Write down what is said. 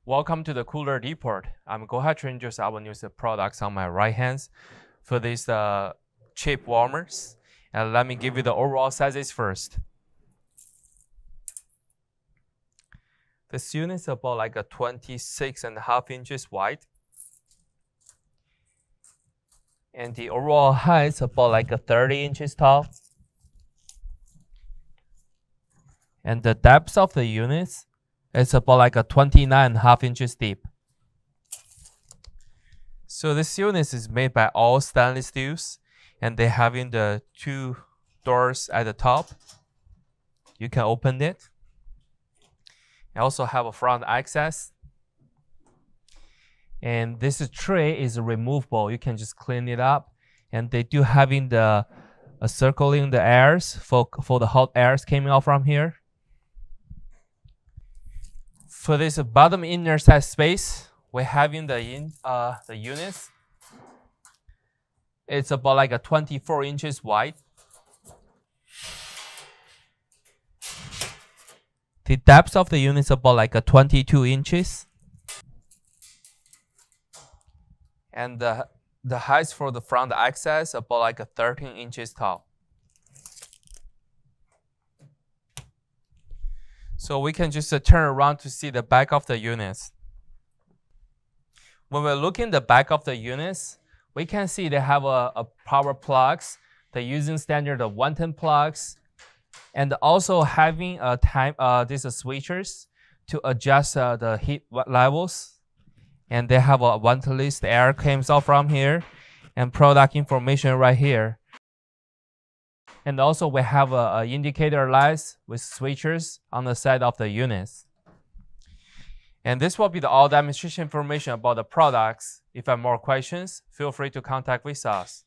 Welcome to the cooler depot. I'm go ahead to introduce our new products on my right hand for these chip warmers. And let me give you the overall sizes first. This unit is about like a 26.5 inches wide. And the overall height is about like a 30 inches tall. And the depth of the units is about like a 29.5 inches deep. So this unit is made by all stainless steels, and they having the two doors at the top. You can open it. I also have a front access. And this tray is removable. You can just clean it up. And they do having the circling the airs for the hot airs coming out from here. For this bottom inner side space, we're having the units. It's about like a 24 inches wide. The depth of the unit is about like a 22 inches. And the height for the front access about like a 13 inches tall. So we can just turn around to see the back of the units. When we're looking at the back of the units, we can see they have a power plugs. They're using standard 110 plugs, and also having a these switchers to adjust the heat levels. And they have a ventilation air comes out from here, and product information right here. And also we have a indicator lights with switchers on the side of the units. And this will be the all demonstration information about the products. If you have more questions, feel free to contact with us.